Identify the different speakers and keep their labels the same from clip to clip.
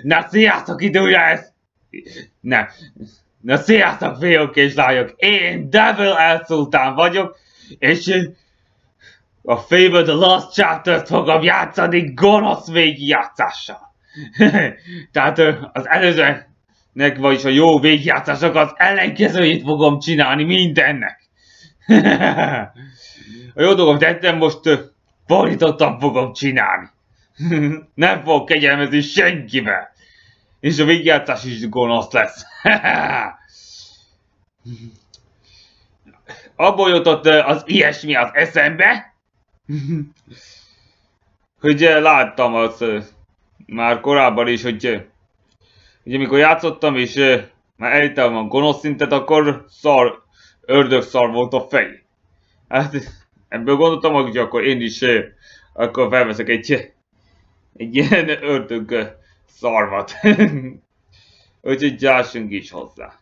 Speaker 1: Na sziasztok, időre ez! Na sziasztok, fiúk és lányok! Én SZULTÁN vagyok, és a Fable The Lost Chapters fogom játszani gonosz végigjátszással. Tehát az előzőnek, vagyis a jó végigjátszások az ellenkezőjét fogom csinálni mindennek. A jó dolgom tettem, most fordítottan fogom csinálni. Nem fogok kegyelmezni senkivel. És a végigjátszás is gonosz lesz. Abból jutott az ilyesmi az eszembe, hogy láttam azt már korábban is, hogy amikor játszottam és már elittem a gonosz szintet, akkor ördögszar volt a fej. Hát ebből gondoltam, hogy akkor én is akkor felveszek egy ilyen ördögszarvat. Úgyhogy gyársunk is hozzá.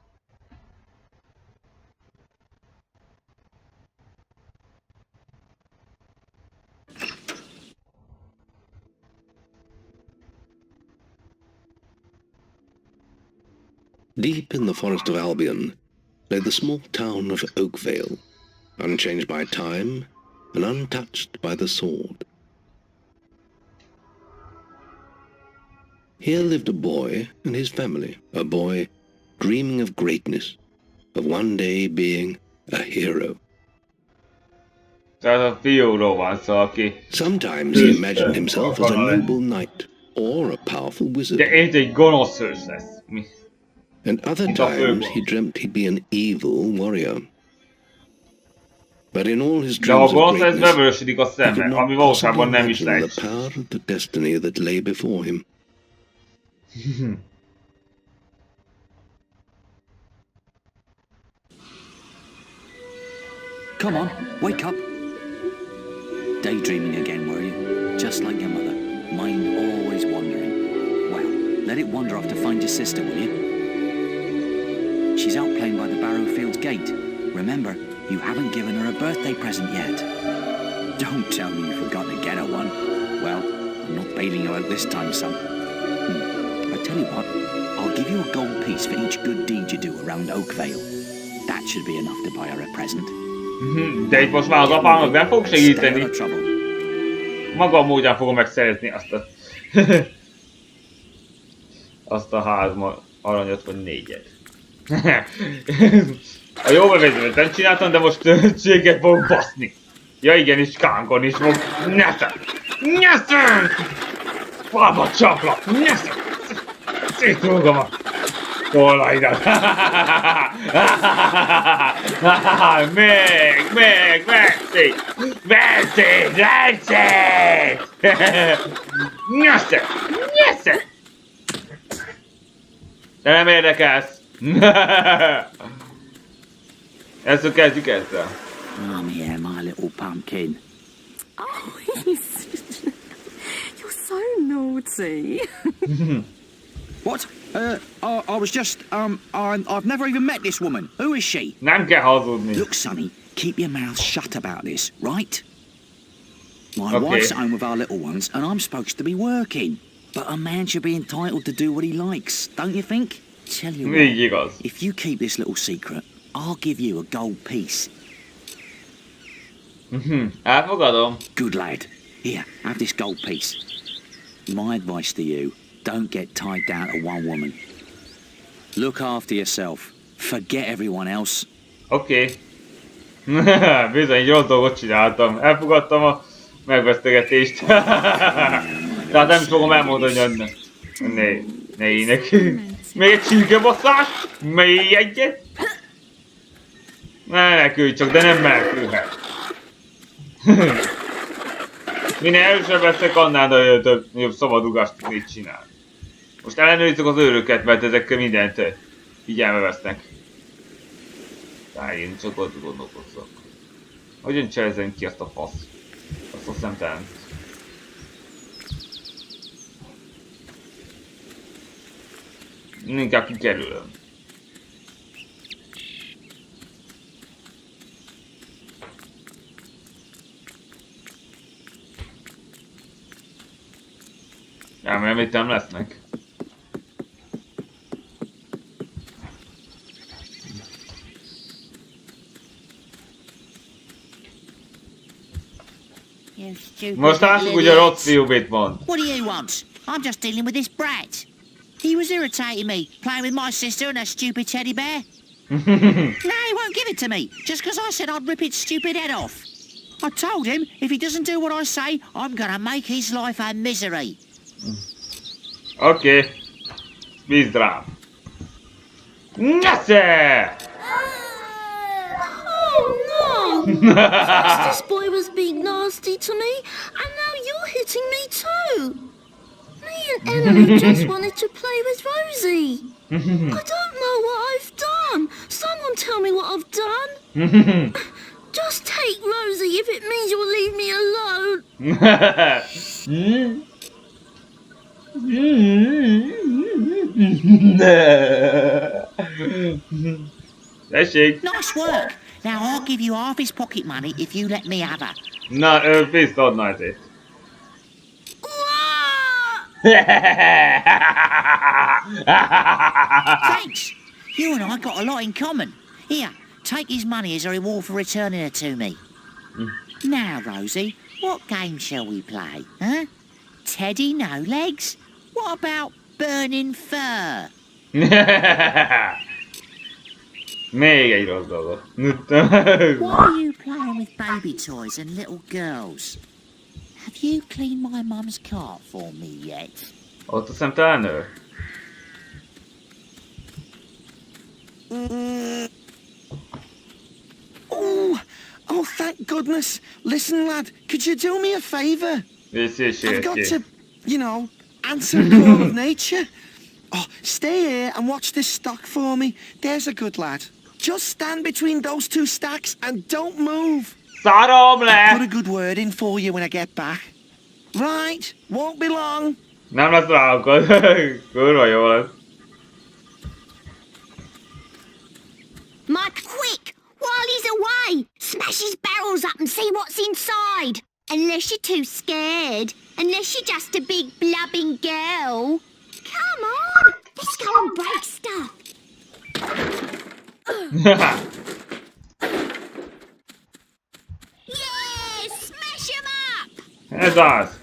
Speaker 2: Deep in the forest of Albion lay the small town of Oakvale, unchanged by time and untouched by the sword. Here lived a boy and his family, a boy dreaming of greatness, of one day being a hero.
Speaker 1: Tehát a fiúról van szó, aki...
Speaker 2: Sometimes he imagined himself as a noble knight or a powerful wizard.
Speaker 1: De ez egy gonosz hős lesz. Mi?
Speaker 2: And other times he dreamt he'd be an evil warrior. But in all his dreams of greatness, he could not possibly imagine the power of the destiny that lay before him.
Speaker 3: Come on, wake up. Daydreaming again, were you? Just like your mother. Mind always wandering. Well, let it wander off to find your sister, will you? She's out playing by the Barrowfields gate. Remember, you haven't given her a birthday present yet. Don't tell me you forgot to get her one. Well, I'm not bailing you out this time, son. I tell you what, I'll give you a gold piece for each good deed you do around Oakvale. That should be enough to buy her a present.
Speaker 1: De itt most már az apámnak nem fog segíteni. Maga módján fogom megszerezni azt a... azt a házma aranyat vagy négyet. A jó bevezetőt nem csináltam, de most tőtséget fogok baszni. Ja igenis, kánkon is fog. Nyeszem! Nyeszem! Falba csaplak! Nyeszem! Szétrúgom a tollaidat! Még! Veszély! Nyeszem! De nem érdekelsz! Ezt kezdjük ezzel.
Speaker 3: Come here, my little pumpkin.
Speaker 4: Oh, you're so naughty.
Speaker 3: What? I was just, I've never even met this woman. Who is she?
Speaker 1: Nem kell hazudni.
Speaker 3: Look, Sonny, keep your mouth shut about this, right? My wife's at home with our little ones, and I'm supposed to be working. But a man should be entitled to do what he likes, don't you think? Tell you
Speaker 1: Így
Speaker 3: what,
Speaker 1: igaz.
Speaker 3: if you keep this little secret, I'll give you a gold piece.
Speaker 1: Elfogadom.
Speaker 3: Good lad. Here, have this gold piece. My advice to you, don't get tied down to one woman. Look after yourself. Forget everyone else.
Speaker 1: Oké. Bizony, rossz dolgot csináltam. Elfogadtam a megvesztegetést. Tehát nem fogom elmondani, hogy ne ének. Még egy csirkebasszás? Még egyet? Menekülj csak, de nem menekülhet. Minél erősebb leszek, annál jobb szabadugást tudnék csinálni. Most ellenőrizzük az őröket, mert ezekkel mindent figyelme vesznek. Tehát én csak ott gondolkozzak. Hogyan cselezem ki azt a fasz? Azt a szemtelen. Inkább kikerülöm. Remélem itt nem lesznek. Most lássuk, hogy a rossz fiú mit mond.
Speaker 5: What do you want? I'm just dealing with this brat. He was irritating me, playing with my sister and her stupid teddy bear. No, he won't give it to me, just because I said I'd rip its stupid head off. I told him if he doesn't do what I say, I'm gonna make his life a misery.
Speaker 1: Oké. Bízd rám. Nesze!
Speaker 6: Oh no! First this boy was being nasty to me, and now you're hitting me too. Me and Emily just wanted to play with Rosie. I don't know what I've done. Someone tell me what I've done. Just take Rosie if it means you'll leave me alone.
Speaker 1: Tessék!
Speaker 5: Nice work. Now I'll give you half his pocket money if you let me have her.
Speaker 1: Na, pénzt adna ezért.
Speaker 5: Thanks. You and I got a lot in common. Here, take his money as a reward for returning her to me. Now, Rosie, what game shall we play? Huh? Teddy no legs? What about burning fur?
Speaker 1: Még egy rossz dolgot.
Speaker 5: Why are you playing with baby toys and little girls? Have you cleaned my mum's cart for me yet?
Speaker 1: Ott a szemtelen nő?
Speaker 7: Oh, thank goodness. Listen, lad, could you do me a favour? I've got to, you know, answer the call of nature. Oh, stay here and watch this stock for me. There's a good lad. Just stand between those two stacks and don't move.
Speaker 1: Szarom le!
Speaker 7: Put a good word in for you when I get back. Right, won't be long.
Speaker 1: Nem lesz vállalkoz. Kurva jó lesz.
Speaker 6: Mike, quick! While he's away, smash his barrels up and see what's inside. Unless you're too scared. Unless you're just a big blubbing girl. Come on, let's go and break stuff. Yeah, smash him up!
Speaker 1: Ez az.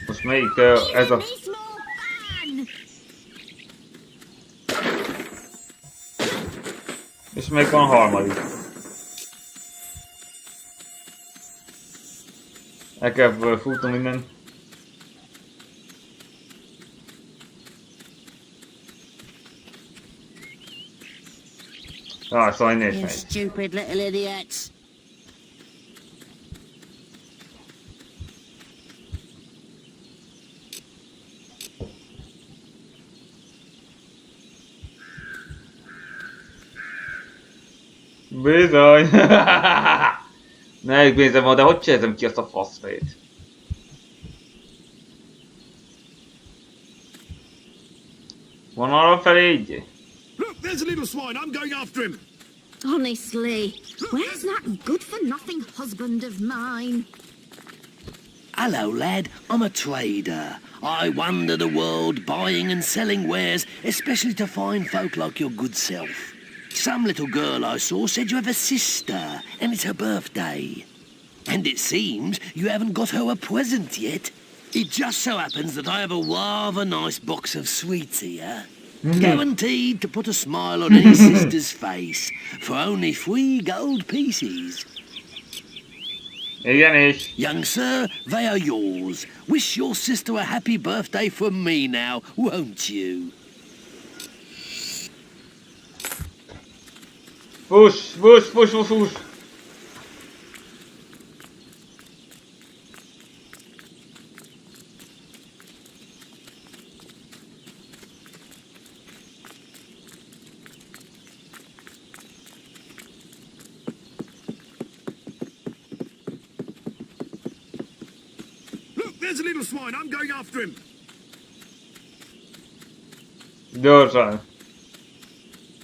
Speaker 1: Most melyik ez a...
Speaker 6: It's more fun!
Speaker 1: És melyik van a harmadik? El kell futnom minden. Ah, szóval nézd
Speaker 5: You
Speaker 1: meg.
Speaker 5: stupid little idiots.
Speaker 1: Bizony! Ne nézem oda, hogy csinálom ki azt a faszfejét? Van arra felé így?
Speaker 8: Look, there's a little swine. I'm going after him.
Speaker 6: Honestly, where's that good-for-nothing husband of mine?
Speaker 8: Hello, lad. I'm a trader. I wander the world buying and selling wares, especially to fine folk like your good self. Some little girl I saw said you have a sister, and it's her birthday. And it seems you haven't got her a present yet. It just so happens that I have a rather nice box of sweets here. Guaranteed to put a smile on any sister's face for only 3 gold pieces. Young sir, they are yours. Wish your sister a happy birthday from me now, won't you?
Speaker 1: Push, push, push, push, push.
Speaker 9: There's a little swine. I'm going after him.
Speaker 1: Gyorsan.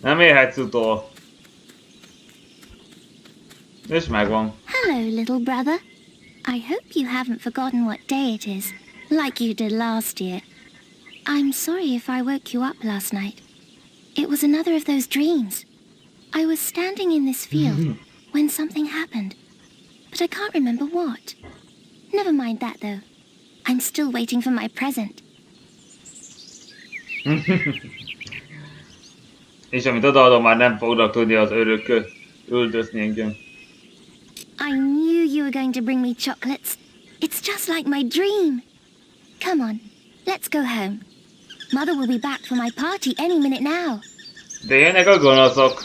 Speaker 1: Nem érhetsz utol. És megvan.
Speaker 10: Hello, little brother. I hope you haven't forgotten what day it is, like you did last year. I'm sorry if I woke you up last night. It was another of those dreams. I was standing in this field when something happened, but I can't remember what. Never mind that, though. I'm still waiting for my present.
Speaker 1: És amit odaadom, már nem fognak tudni az örökök üldözni engem.
Speaker 10: I knew you were going to bring me chocolates. It's just like my dream. Come on, let's go home. Mother will be back for my party any minute now.
Speaker 1: De jönnek a gonoszok.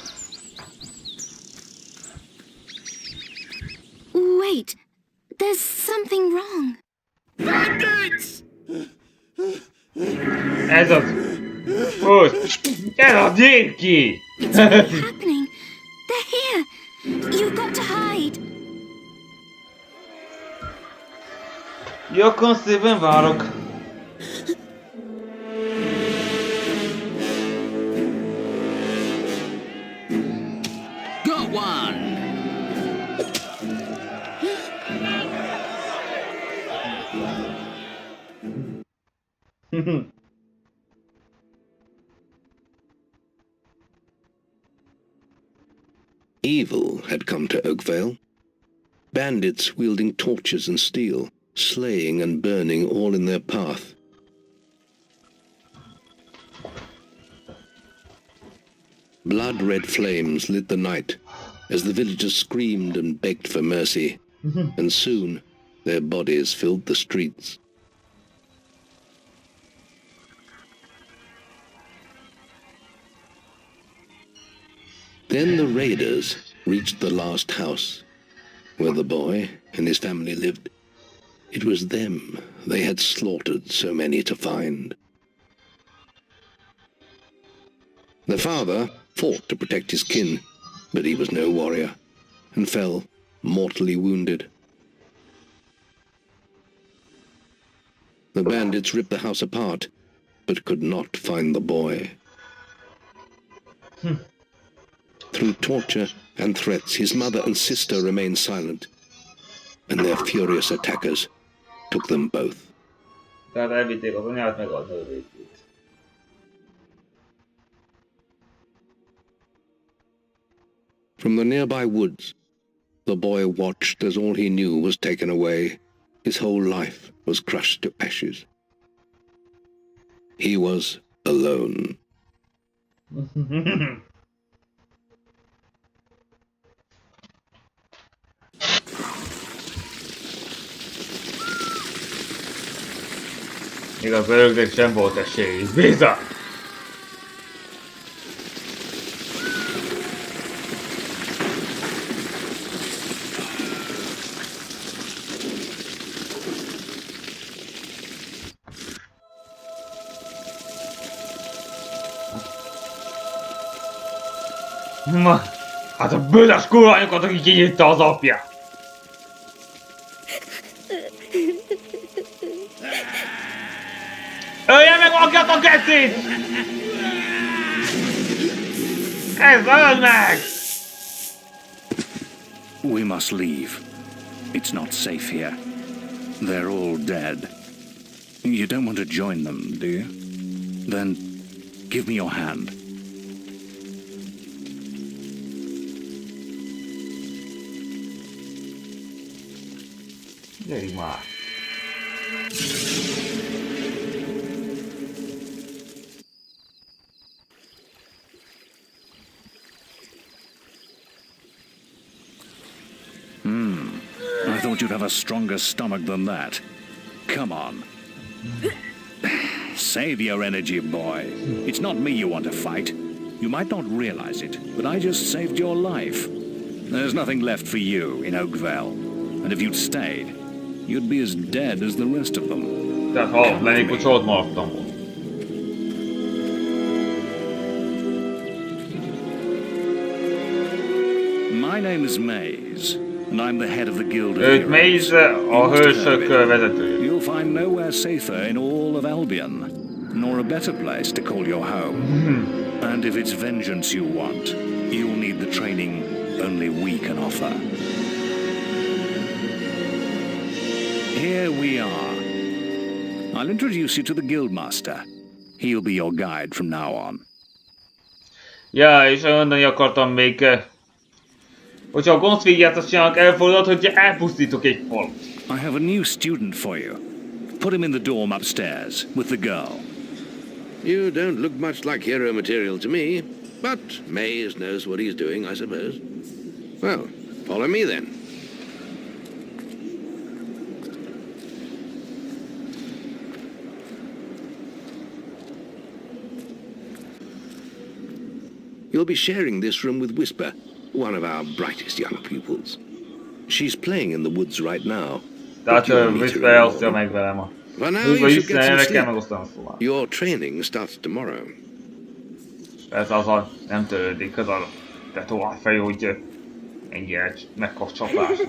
Speaker 10: Wait, there's something wrong.
Speaker 9: Bandits!
Speaker 1: Ez az. Push. Ez az, gyere ki!
Speaker 10: It's really happening. They're here. You've got to hide.
Speaker 1: Jobban szépen várok.
Speaker 8: Got one!
Speaker 2: Evil had come to Oakvale. Bandits wielding torches and steel, slaying and burning all in their path. Blood-red flames lit the night as the villagers screamed and begged for mercy, and soon their bodies filled the streets. Then the raiders reached the last house, where the boy and his family lived. It was them they had slaughtered so many to find. The father fought to protect his kin, but he was no warrior, and fell mortally wounded. The bandits ripped the house apart, but could not find the boy. Through torture and threats, his mother and sister remained silent, and their furious attackers took them both.
Speaker 1: Tehát elvitték az anyát, meg a nővérét.
Speaker 2: From the nearby woods, the boy watched as all he knew was taken away. His whole life was crushed to ashes. He was alone.
Speaker 1: Igaz, öröknek sem volt esély, bizony! Ma, hát a bőles kurványokat, aki kinyitta az apja! Ölje meg magát a keszét! Ez öld meg!
Speaker 8: We must leave. It's not safe here. They're all dead. You don't want to join them, do you? Then give me your hand.
Speaker 1: Gyerünk már.
Speaker 8: I thought you'd have a stronger stomach than that. Come on. Save your energy, boy. It's not me you want to fight. You might not realize it, but I just saved your life. There's nothing left for you in Oakville. And if you'd stayed, you'd be as dead as the rest of them.
Speaker 1: Tehát ha lennék, hogy ott maradtam volna.
Speaker 8: My name is Maze, and I'm the head of the Guild of
Speaker 1: Őt Maze a hősök vezetője.
Speaker 8: You'll find nowhere safer in all of Albion, nor a better place to call your home. And if it's vengeance you want, you'll need the training only we can offer. Here we are. I'll introduce you to the Guildmaster. He'll be your guide from now on.
Speaker 1: Ja, és mondani akartam még, hogyha a gonosz végigjátszást csinálnak, elfordulhat, hogyha elpusztítok egy falut.
Speaker 8: I have a new student for you. Put him in the dorm upstairs with the girl.
Speaker 2: You don't look much like hero material to me, but Maze knows what he's doing, I suppose. Well, follow me then. You'll be sharing this room with Whisper, one of our brightest young pupils. She's playing in the woods right now.
Speaker 1: Tehát Whisper elosztja meg velem a...
Speaker 2: Your training starts tomorrow.
Speaker 1: Ez azzal nem törődik, az a te tovább fejű, hogy ennyire megkap csapást.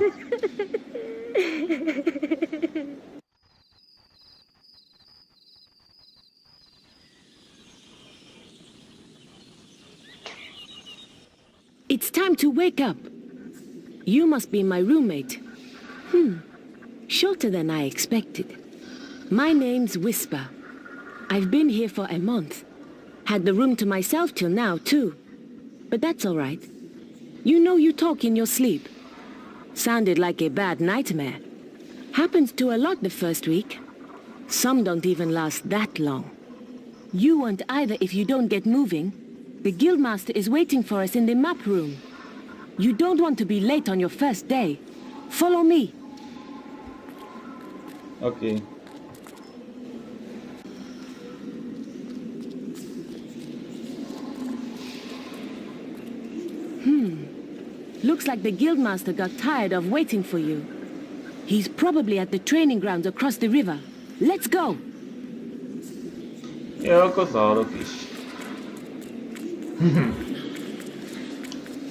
Speaker 11: It's time to wake up. You must be my roommate. Shorter than I expected. My name's Whisper. I've been here for a month. Had the room to myself till now, too. But that's all right. You know you talk in your sleep. Sounded like a bad nightmare. Happens to a lot the first week. Some don't even last that long. You won't either if you don't get moving. The Guildmaster is waiting for us in the map room. You don't want to be late on your first day. Follow me.
Speaker 1: Okay.
Speaker 11: Looks like the Guildmaster got tired of waiting for you. He's probably at the training grounds across the river. Let's go!
Speaker 1: Ja, akkor szarok is.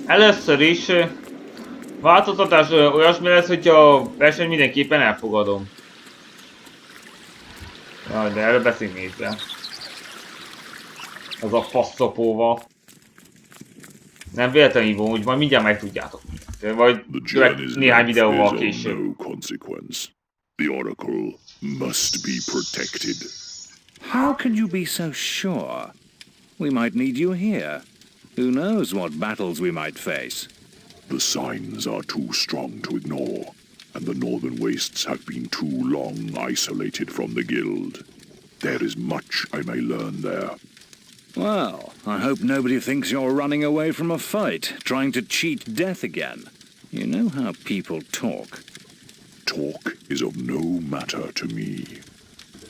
Speaker 1: Először is változtatás olyasmi lesz, hogyha a versenyt mindenképpen elfogadom. Jaj, de erről beszélünk nézve. Az a faszopóval. Nem véletlenül hívom, úgy majd mindjárt megtudjátok. Vagy néhány videóval később.
Speaker 9: The Oracle must be protected.
Speaker 8: How can you be so sure? We might need you here. Who knows what battles we might face?
Speaker 9: The signs are too strong to ignore, and the northern wastes have been too long isolated from the guild. There is much I may learn there.
Speaker 8: Well, I hope nobody thinks you're running away from a fight, trying to cheat death again. You know how people talk.
Speaker 9: Talk is of no matter to me.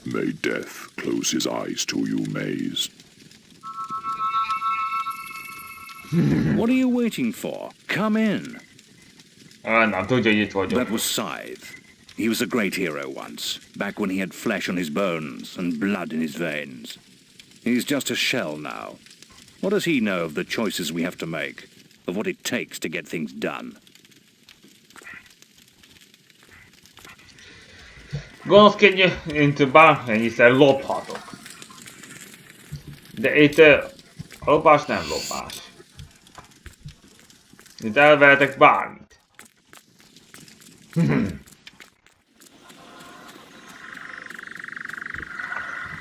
Speaker 9: May death close his eyes to you, Maze.
Speaker 8: What are you waiting for? Come in.
Speaker 1: Nem tudja, hogy itt vagyok.
Speaker 8: That was Scythe. He was a great hero once, back when he had flesh on his bones and blood in his veins. He's just a shell now. What does he know of the choices we have to make, of what it takes to get things done?
Speaker 1: Gonoszkedj, mint bármennyiszer lophatok. De itt a lopás nem lopás. Itt elvehetek bármit.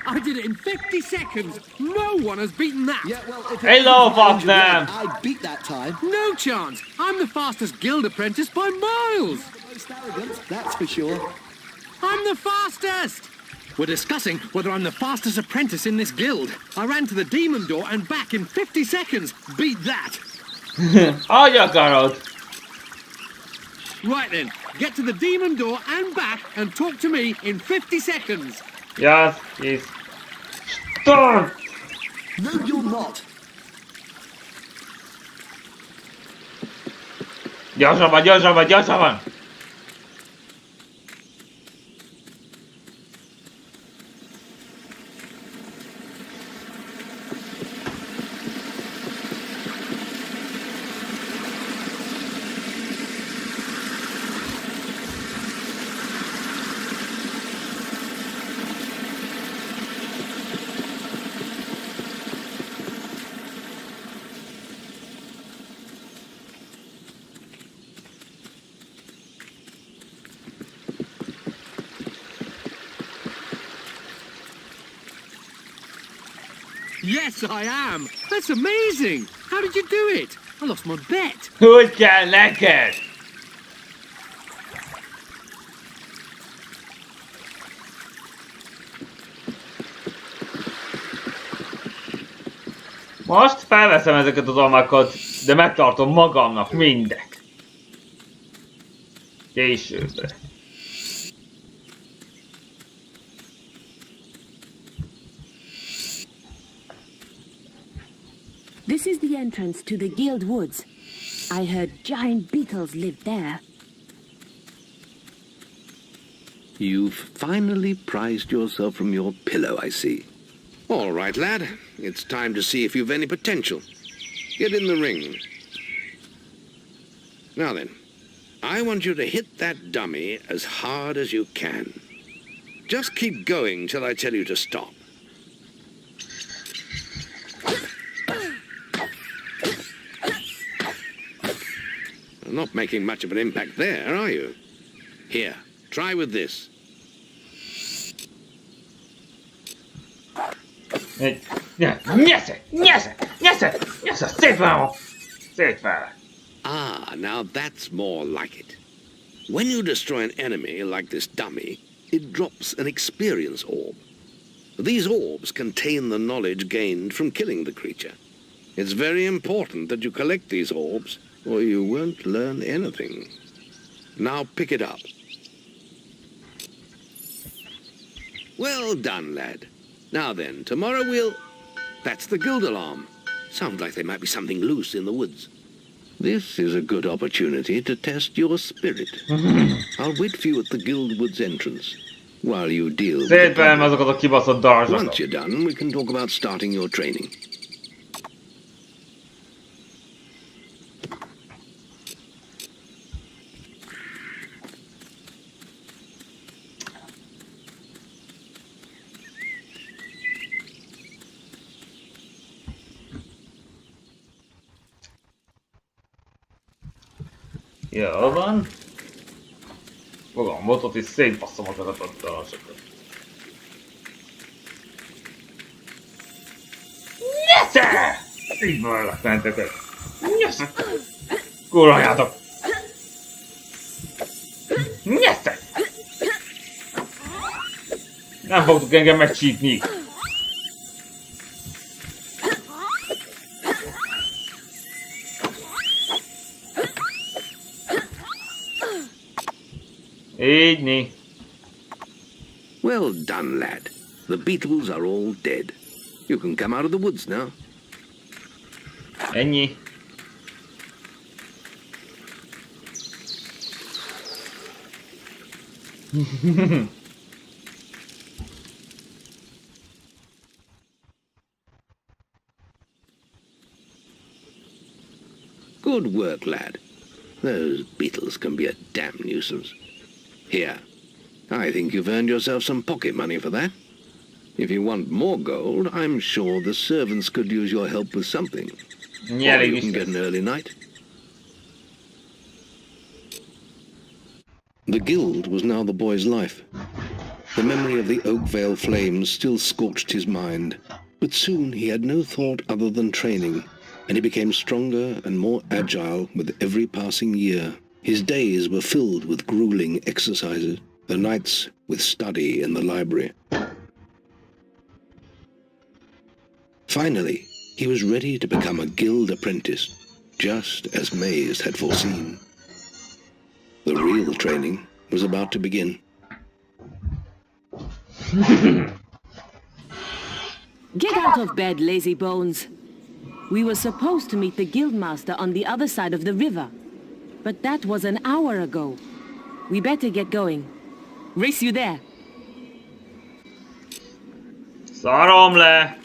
Speaker 12: I did it in 50 seconds. No one has beaten that.
Speaker 7: Yeah, well, if
Speaker 1: Hello, Bogdan.
Speaker 7: I beat that time.
Speaker 12: No chance. I'm the fastest guild apprentice by miles.
Speaker 7: The most arrogant, that's for sure.
Speaker 12: I'm the fastest. We're discussing whether I'm the fastest apprentice in this guild. I ran to the demon door and back in 50 seconds. Beat that.
Speaker 1: Oh, you got it.
Speaker 12: Right then, get to the demon door and back and talk to me in 50 seconds.
Speaker 1: Yes, yes. Stop!
Speaker 7: No, you're not.
Speaker 1: Gyorsabban, gyorsabban, gyorsabban!
Speaker 12: Yes, I am. That's amazing. How did you do it? I lost my bet.
Speaker 1: Hogy kell neked? Most felveszem ezeket az almákat, de megtartom magamnak mindet. Későbbre.
Speaker 11: This is the entrance to the Guild Woods. I heard giant beetles lived there.
Speaker 2: You've finally prized yourself from your pillow, I see.
Speaker 8: All right, lad. It's time to see if you've any potential. Get in the ring. Now then, I want you to hit that dummy as hard as you can. Just keep going till I tell you to stop. Not making much of an impact there, are you? Here, try with this. Ah, now that's more like it. When you destroy an enemy like this dummy, it drops an experience orb. These orbs contain the knowledge gained from killing the creature. It's very important that you collect these orbs, or you won't learn anything. Now pick it up. Well done, lad. Now then, tomorrow we'll... That's the guild alarm. Sounds like there might be something loose in the woods. This is a good opportunity to test your spirit. I'll wait for you at the guild woods entrance, while you deal with the problem. Once you're done, we can talk about starting your training.
Speaker 1: Jól van. Fogom botot és szétbasszom azokat a darasokat. Nyesze! Így vannak mentetek. Nyesze! Kurvajátok! Nyesze! Nem fogtok engem megcsípni.
Speaker 8: Well done, lad. The beetles are all dead. You can come out of the woods now.
Speaker 1: Ennyi.
Speaker 8: Good work, lad. Those beetles can be a damn nuisance. Here, I think you've earned yourself some pocket money for that. If you want more gold, I'm sure the servants could use your help with something.
Speaker 1: Yeah,
Speaker 8: or you can get an early night.
Speaker 2: The guild was now the boy's life. The memory of the Oakvale flames still scorched his mind, but soon he had no thought other than training, and he became stronger and more agile with every passing year. His days were filled with grueling exercises, the nights with study in the library. Finally, he was ready to become a guild apprentice, just as Maze had foreseen. The real training was about to begin.
Speaker 11: Get out of bed, lazy bones. We were supposed to meet the guildmaster on the other side of the river, but that was an hour ago. We better get going. Race you there.
Speaker 1: Szarom le!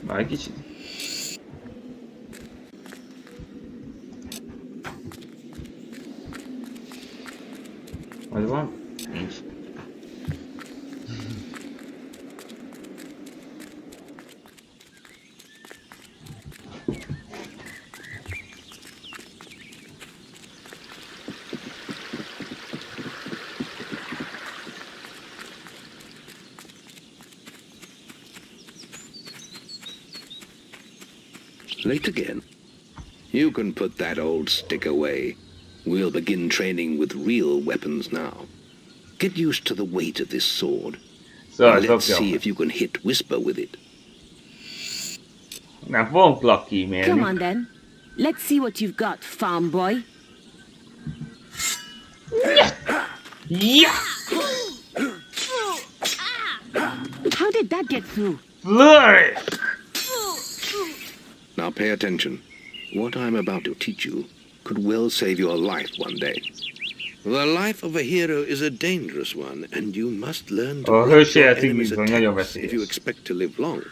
Speaker 1: Várj kicsit. Az van? Nincs.
Speaker 2: Late again? You can put that old stick away. We'll begin training with real weapons now. Get used to the weight of this sword. Let's see if you can hit Whisper with it.
Speaker 1: Nem fogunk lucky, man.
Speaker 11: Come on then. Let's see what you've got, farm boy.
Speaker 1: Yeah!
Speaker 11: How did that get through?
Speaker 1: Flurry!
Speaker 2: Now pay attention. What I'm about to teach you could well save your life one day. The life of a hero is a dangerous one, and you must learn to block your enemy's attacks if you expect to live long.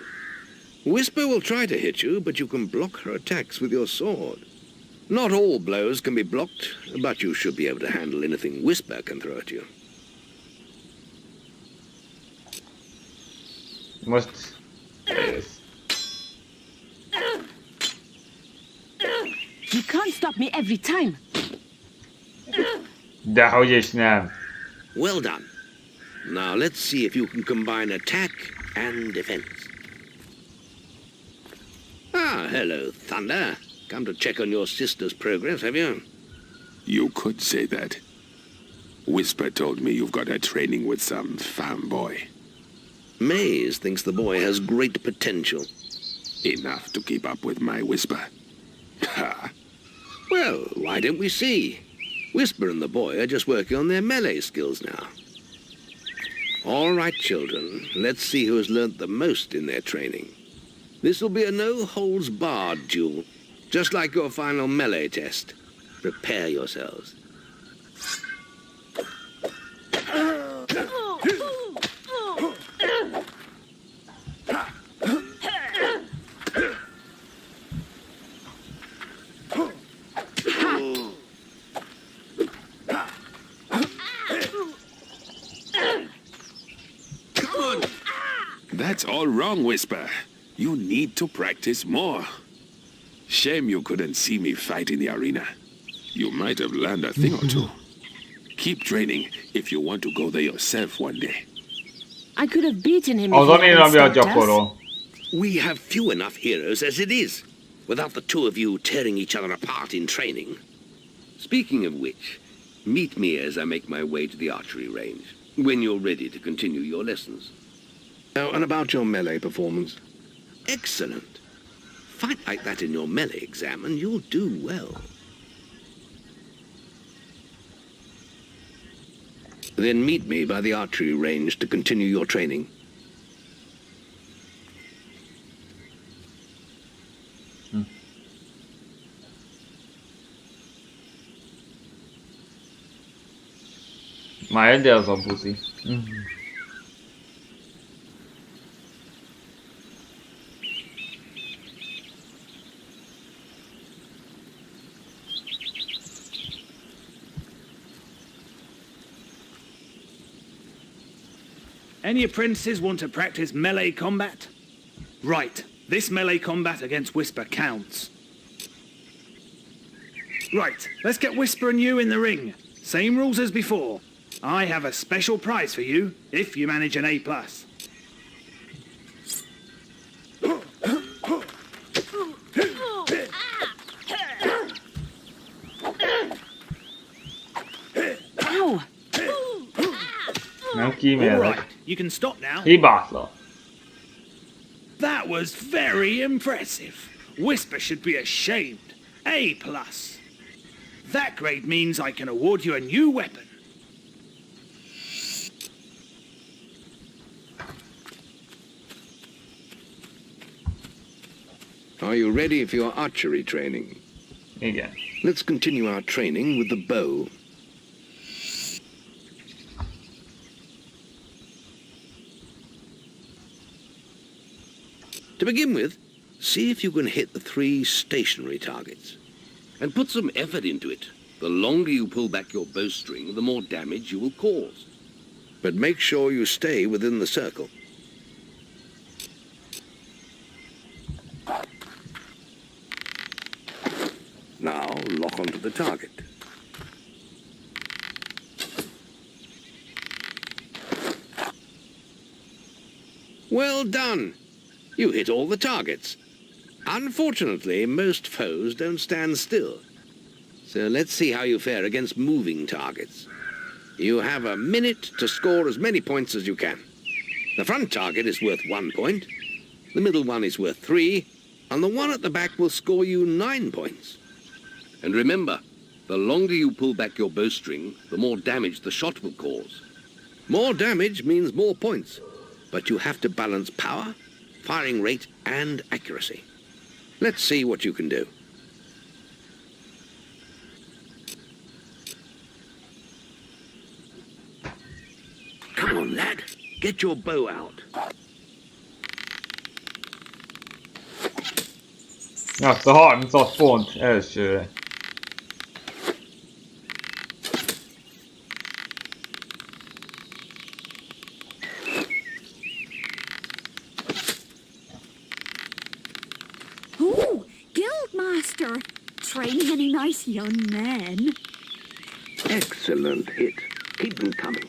Speaker 2: Whisper will try to hit you, but you can block her attacks with your sword. Not all blows can be blocked, but you should be able to handle anything Whisper can throw at you.
Speaker 1: Most...
Speaker 11: You can't stop me every time.
Speaker 1: Dehogy is nem.
Speaker 2: Well done. Now let's see if you can combine attack and defense. Ah, hello, Thunder. Come to check on your sister's progress, have you?
Speaker 9: You could say that. Whisper told me you've got her training with some farm boy.
Speaker 2: Maze thinks the boy has great potential.
Speaker 9: Enough to keep up with my Whisper. Ha!
Speaker 2: Well, why don't we see? Whisper and the boy are just working on their melee skills now. All right, children, let's see who has learnt the most in their training. This will be a no-holds-barred duel, just like your final melee test. Prepare yourselves.
Speaker 9: That's all wrong, Whisper. You need to practice more. Shame you couldn't see me fight in the arena. You might have learned a thing or two. Keep training if you want to go there yourself one day.
Speaker 11: I could have beaten him if he hadn't stopped us.
Speaker 2: We have few enough heroes as it is, without the two of you tearing each other apart in training. Speaking of which, meet me as I make my way to the archery range, when you're ready to continue your lessons. Oh, and about your melee performance? Excellent. Fight like that in your melee exam and you'll do well. Then meet me by the archery range to continue your training.
Speaker 1: Már ide az a buzi.
Speaker 13: Any apprentices want to practice melee combat? Right, this melee combat against Whisper counts. Right, let's get Whisper and you in the ring. Same rules as before. I have a special prize for you if you manage an A+.
Speaker 1: Nem kímélek.
Speaker 13: Right, you can stop now.
Speaker 1: Hibátlan.
Speaker 13: That was very impressive. Whisper should be ashamed. A+. That grade means I can award you a new weapon.
Speaker 2: Are you ready for your archery training?
Speaker 1: Igen.
Speaker 2: Let's continue our training with the bow. To begin with, see if you can hit the 3 stationary targets.
Speaker 8: And put some effort into it. The longer you pull back your bowstring, the more damage you will cause.
Speaker 2: But make sure you stay within the circle. Now lock onto the target. Well done! You hit all the targets. Unfortunately, most foes don't stand still. So let's see how you fare against moving targets. You have a minute to score as many points as you can. The front target is worth 1 point, the middle one is worth 3, and the one at the back will score you 9 points.
Speaker 8: And remember, the longer you pull back your bowstring, the more damage the shot will cause.
Speaker 2: More damage means more points, but you have to balance power, firing rate, and accuracy. Let's see what you can do. Come on, lad. Get your bow out.
Speaker 1: Azt a 36 pont elsőre.
Speaker 4: Oh, Guildmaster! Training any nice young men?
Speaker 2: Excellent hit. Keep them coming.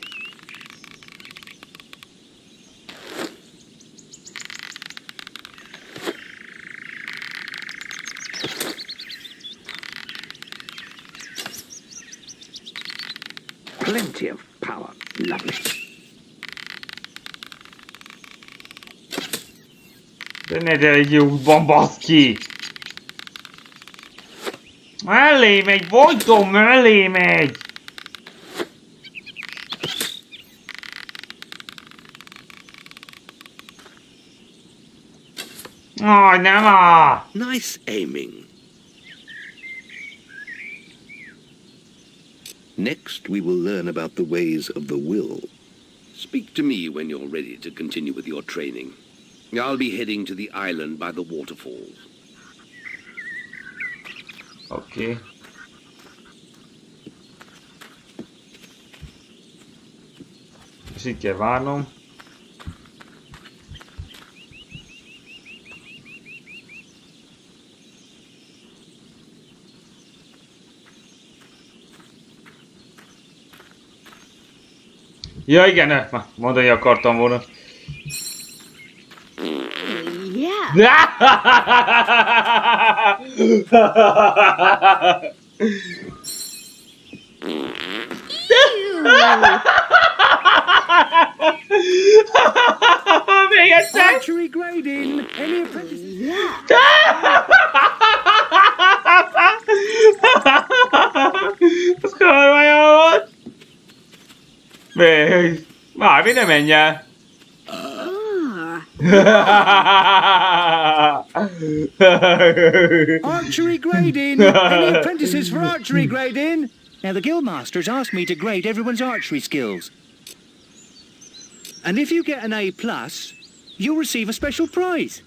Speaker 2: Plenty of power. Lovely.
Speaker 1: De ne gyere egy útban, baszki! Mellé megy, Vojtom, mellé megy! Aj, nem áll!
Speaker 2: Nice aiming. Next, we will learn about the ways of the will.
Speaker 8: Speak to me when you're ready to continue with your training. I'll be heading to the island by the waterfalls.
Speaker 1: Okay. És itt kell várnom. Ja igen, mondani akartam volna.
Speaker 4: Yeah.
Speaker 1: Még egyszer!
Speaker 12: Archery grading! Any apprentices?
Speaker 1: Ez kormány volt! Még! Már mi nem menj el!
Speaker 12: Archery grading! Any apprentices for archery grading? Now, the guildmasters asked me to grade everyone's archery skills. And if you get an A+, you'll receive a special prize.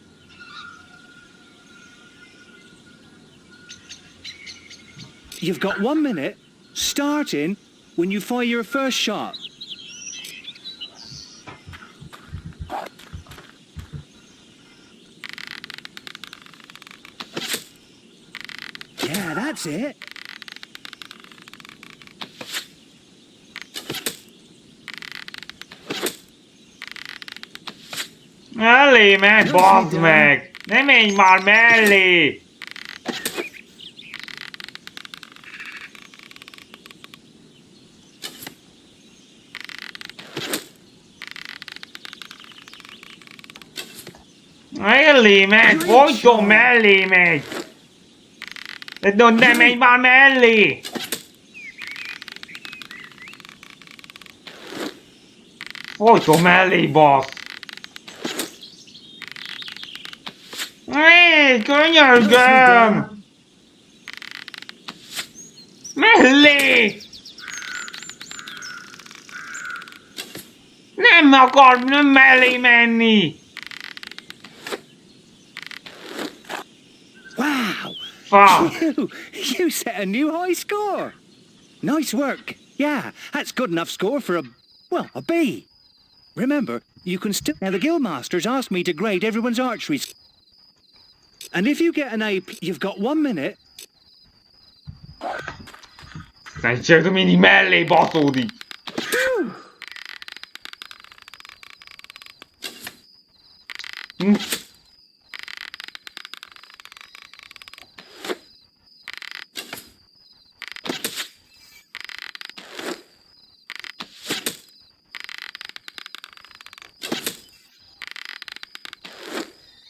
Speaker 12: You've got 1 minute, starting when you fire your first shot. Yeah, that's it.
Speaker 1: Mellé menj, bazd meg! Ne menj már mellé! Mellé megy! Folyton mellé megy! De ne menj már mellé! Folyton mellé, basz! Hé, könyörgöm! Mellé! Nem mellé menni!
Speaker 12: Wow!
Speaker 1: Fuck!
Speaker 12: You set a new high score! Nice work. Yeah, that's good enough score for a B. Remember, you can still... Now, the guildmasters asked me to grade everyone's archery. And if you get an A, you've got 1 minute.
Speaker 1: Csak mindig mellé baszódik.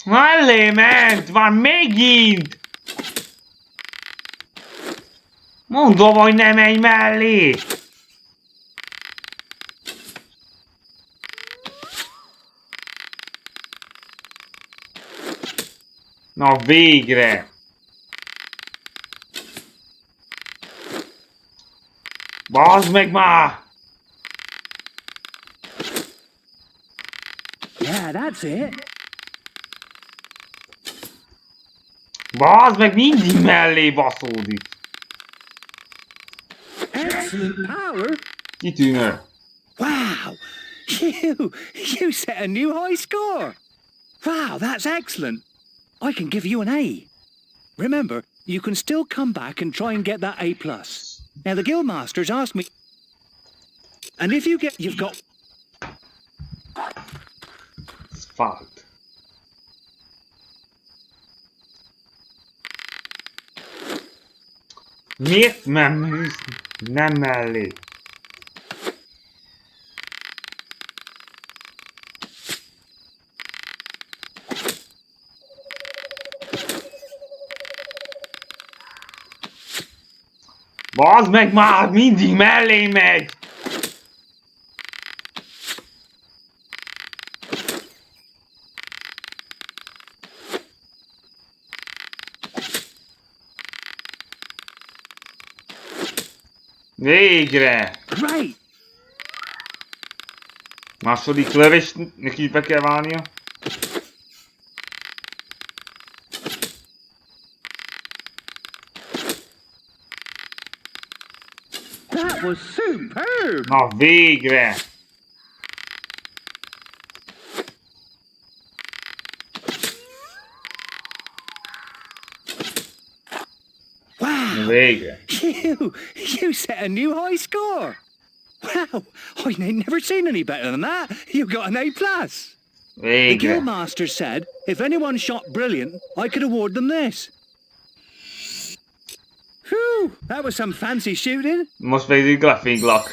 Speaker 1: Mellé ment! Van megint! Mondom, hogy ne menj mellé! Na végre! Bazd meg már!
Speaker 12: Yeah, that's it.
Speaker 1: Bazd meg, mindig mellé baszódik.
Speaker 12: Excellent power.
Speaker 1: Kitűnő.
Speaker 12: Wow! You set a new high score. Wow, that's excellent. I can give you an A. Remember, you can still come back and try and get that A+. Now, the guildmasters asked me... And if you get... You've got...
Speaker 1: It's fucked. Miért nem mellé? Bazd meg már, mindig mellé megy! Végre!
Speaker 12: Great!
Speaker 1: Második lövésnek így be kell válnia.
Speaker 12: That was superb!
Speaker 1: Na végre!
Speaker 12: Wow!
Speaker 1: Végre!
Speaker 12: You set a new high score! Wow! I've never seen any better than that! You got an A+! The
Speaker 1: Végre!
Speaker 12: guildmaster said if anyone shot brilliant, I could award them this. Whew! That was some fancy shooting!
Speaker 1: Most pedig grafinglak.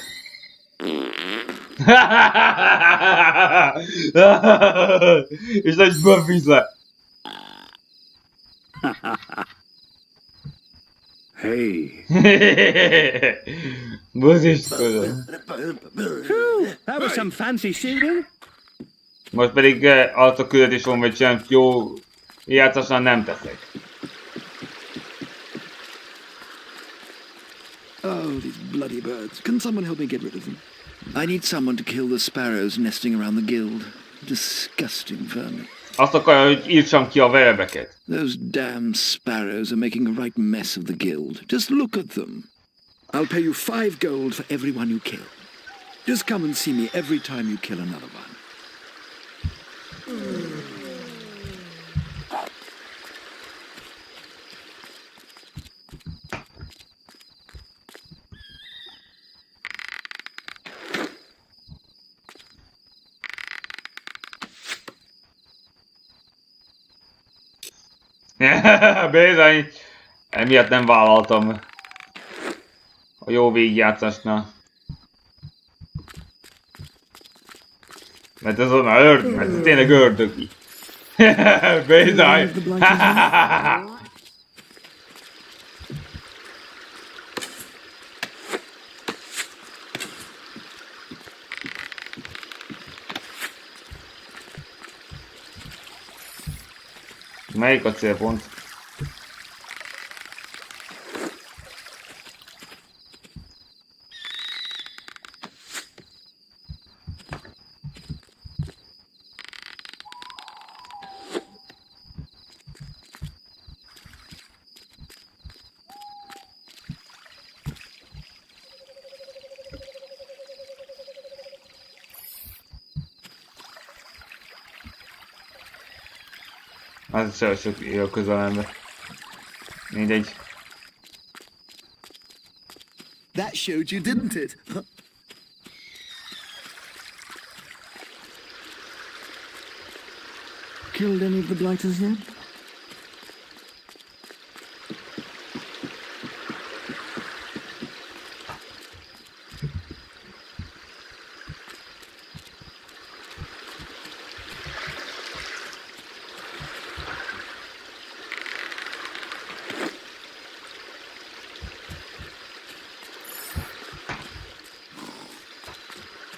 Speaker 1: És egy böfizle.
Speaker 12: Hey!
Speaker 1: Buzis között.
Speaker 12: That was some fancy shooting!
Speaker 1: Most pedig alatt a küldetés van, hogy sem jó játszással nem teszek.
Speaker 7: Oh, these bloody birds. Can someone help me get rid of them? I need someone to kill the sparrows nesting around the guild. Disgusting vermin.
Speaker 1: Azt akarja, hogy írtsam ki a verebeket.
Speaker 7: Those damn sparrows are making a right mess of the guild. Just look at them. I'll pay you 5 gold for every one you kill. Just come and see me every time you kill another one.
Speaker 1: Bizony, emiatt nem vállaltam a jó végigjátszásnál. Mert ez olyan mert ez tényleg ördögi. Bizony. Melyik a célpont? Az se sok jó közelembe. Mindegy.
Speaker 7: That showed you, didn't it? Killed any of the blighters yet?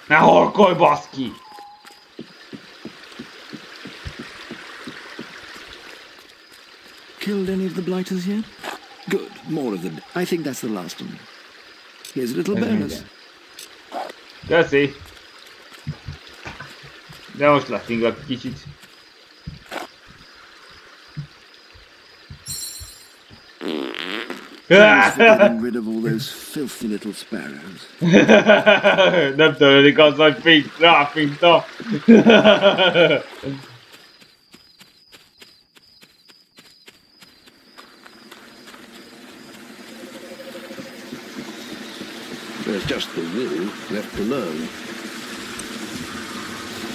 Speaker 1: Ne horkolj, baszki!
Speaker 7: Killed any of the blighters yet? Good, more of them. I think that's the last one. Here's a little bonus.
Speaker 1: Köszi! De most lefinglak kicsit.
Speaker 7: Getting rid of all those filthy little sparrows.
Speaker 1: Nem törődik az, hogy ráfinta.
Speaker 2: There's just the will left to learn.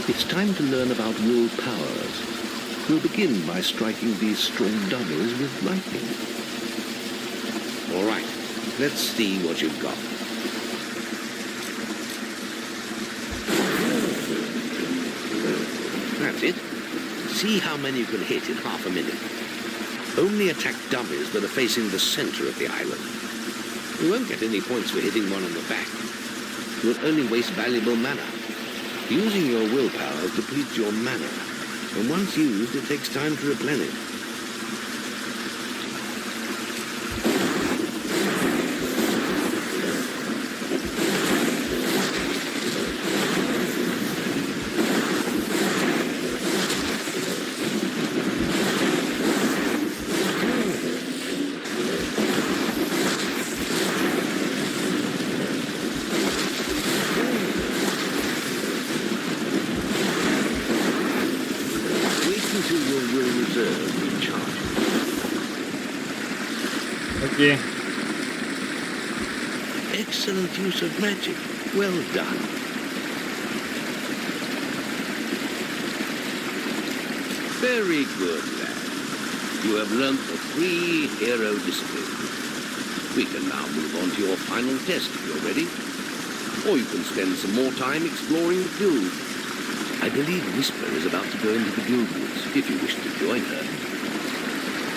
Speaker 2: It's time to learn about will powers. We'll begin by striking these strong dummies with lightning. All right, let's see what you've got. That's it. See how many you can hit in half a minute. Only attack dummies that are facing the center of the island. You won't get any points for hitting one on the back. You'll only waste valuable mana. Using your willpower depletes your mana, and once used, it takes time to replenish.
Speaker 1: Okay.
Speaker 2: Excellent use of magic. Well done. Very good, lad. You have learnt the 3 hero disciplines. We can now move on to your final test if you're ready. Or you can spend some more time exploring the guild. I believe Whisper is about to go into the guild woods, if you wish to join her.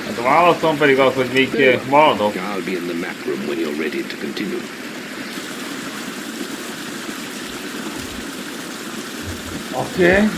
Speaker 1: Hát a válaszom pedig az, hogy még maradok.
Speaker 2: I'll be in the map room when you're ready to continue.
Speaker 1: Okay.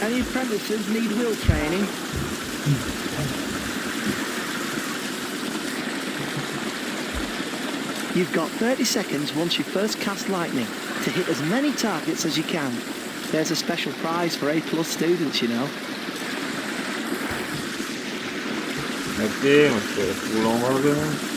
Speaker 7: Any apprentices need will training? You've got 30 seconds once you first cast lightning to hit as many targets as you can. There's a special prize for A+ students, you know.
Speaker 1: Okay, most fúlom valami.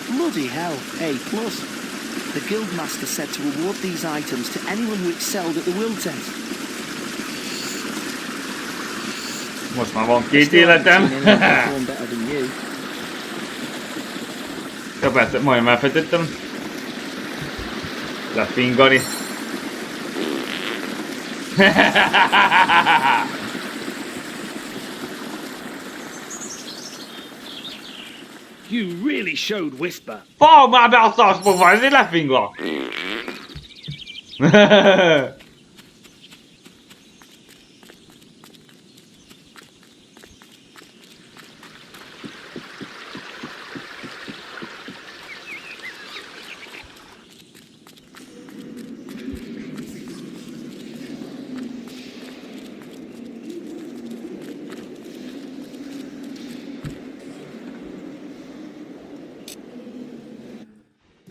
Speaker 7: Bloody hell, A+. The Guildmaster said to award these items to anyone who excelled at the will test.
Speaker 1: Most már van 2 életem. Ja persze, majdnem elfejtettem. Lefingani.
Speaker 13: You really showed Whisper.
Speaker 1: Fall már be a szarspokba, ezért lefinglak!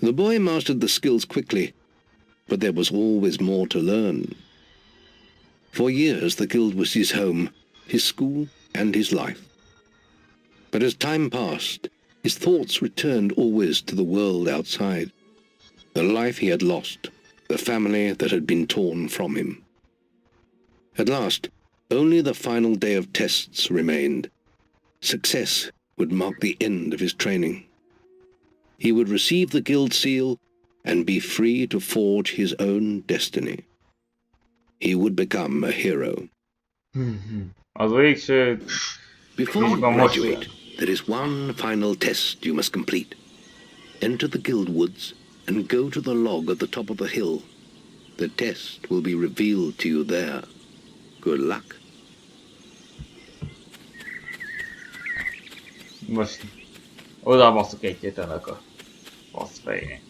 Speaker 2: The boy mastered the skills quickly, but there was always more to learn. For years the guild was his home, his school, and his life. But as time passed, his thoughts returned always to the world outside, the life he had lost, the family that had been torn from him. At last, only the final day of tests remained. Success would mark the end of his training. He would receive the guild seal and be free to forge his own destiny. He would become a hero. Before you graduate, there is one final test you must complete. Enter the guild woods and go to the log at the top of the hill. The test will be revealed to you there. Good luck.
Speaker 1: Most oda basszuk egyet ennek a fasz fejének.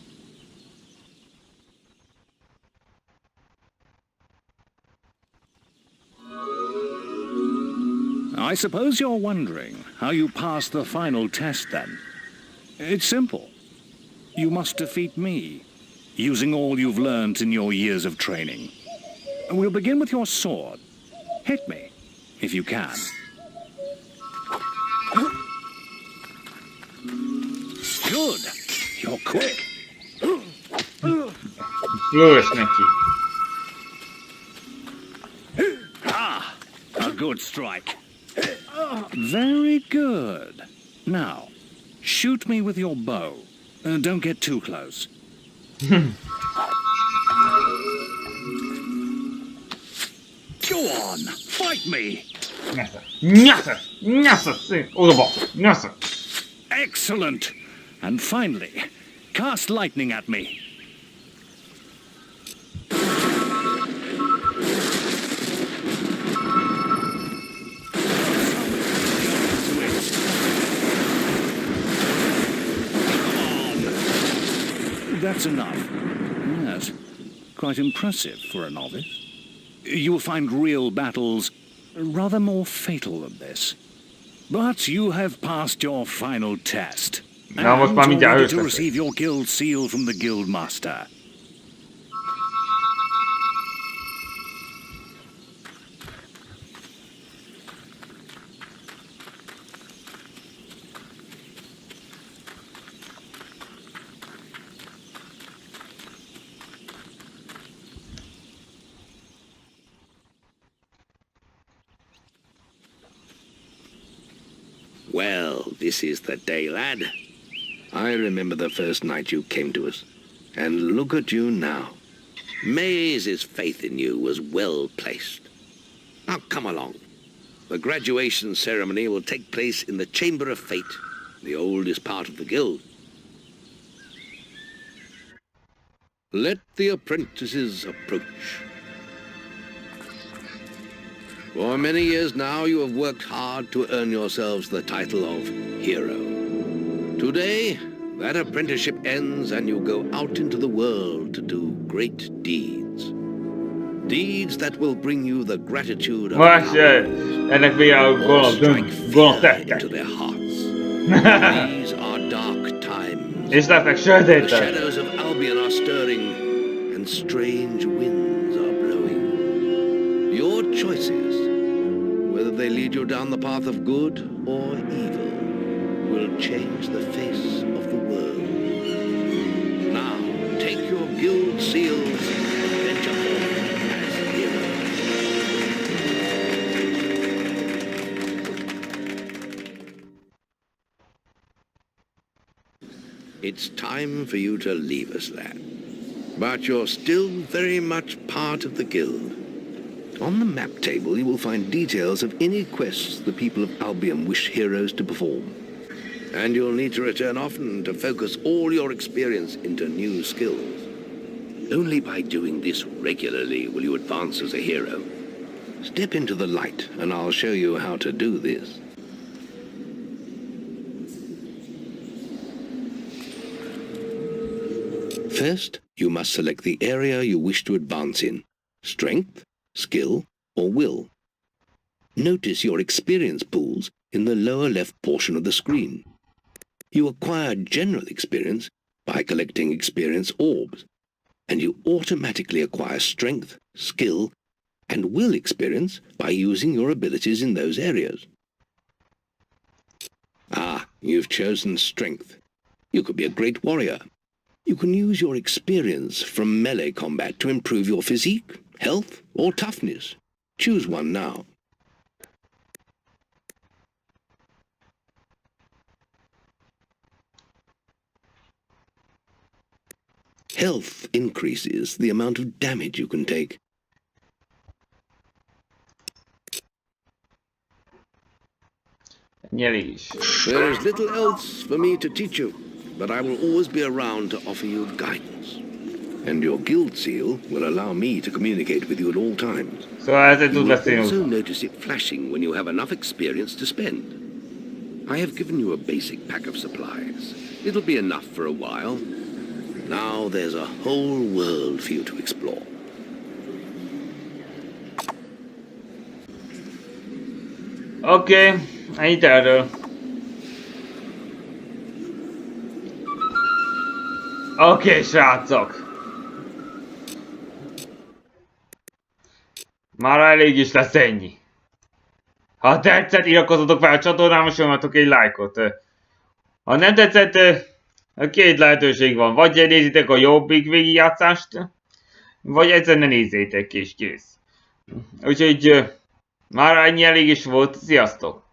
Speaker 12: I suppose you're wondering how you pass the final test then. It's simple. You must defeat me, using all you've learned in your years of training. We'll begin with your sword. Hit me, if you can. Good. You're quick. Ah, a good strike. Very good. Now, shoot me with your bow. Don't get too close. Go on, fight me. Excellent. And finally, cast lightning at me. That's enough. Yes, quite impressive for a novice. You will find real battles rather more fatal than this. But you have passed your final test. And ready to receive your guild seal from the guild master.
Speaker 2: Well, this is the day, lad. I remember the first night you came to us. And look at you now.
Speaker 8: Maze's faith in you was well placed. Now come along. The graduation ceremony will take place in the Chamber of Fate, the oldest part of the guild. Let the apprentices approach. For many years now you have worked hard to earn yourselves the title of hero. Today, that apprenticeship ends and you go out into the world to do great deeds. Deeds that will bring you the gratitude of
Speaker 1: ennek még a gonosz tettek.
Speaker 8: into their hearts. These are dark times.
Speaker 1: És lesznek sötétek.
Speaker 8: The shadows of Albion are stirring and strange winds are blowing. Your choices, whether they lead you down the path of good or evil, will change the face of the world. Now, take your guild seals and venture forth as heroes. It's time for you to leave us, lad. But you're still very much part of the guild. On the map table, you will find details of any quests the people of Albion wish heroes to perform. And you'll need to return often to focus all your experience into new skills. Only by doing this regularly will you advance as a hero. Step into the light, and I'll show you how to do this. First, you must select the area you wish to advance in. Strength, skill, or will. Notice your experience pools in the lower left portion of the screen. You acquire general experience by collecting experience orbs, and you automatically acquire strength, skill, and will experience by using your abilities in those areas. Ah, you've chosen strength. You could be a great warrior. You can use your experience from melee combat to improve your physique, health, or toughness. Choose one now. Health increases the amount of damage you can take. There is little else for me to teach you, but I will always be around to offer you guidance. And your guild seal will allow me to communicate with you at all times. You will also notice it flashing when you have enough experience to spend. I have given you a basic pack of supplies. It'll be enough for a while. Now there's a whole world for you to explore.
Speaker 1: Okay, ennyit erről. Oké, srácok. Már elég is lesz ennyi. Ha tetszett, iratkozzatok fel a csatornámra, és nyomjatok egy lájkot. Ha nem tetszett, két lehetőség van. Vagy nézzétek a jobbik végigjátszást, vagy egyszerűen ne nézzétek, és kész. Úgyhogy már ennyi elég is volt. Sziasztok!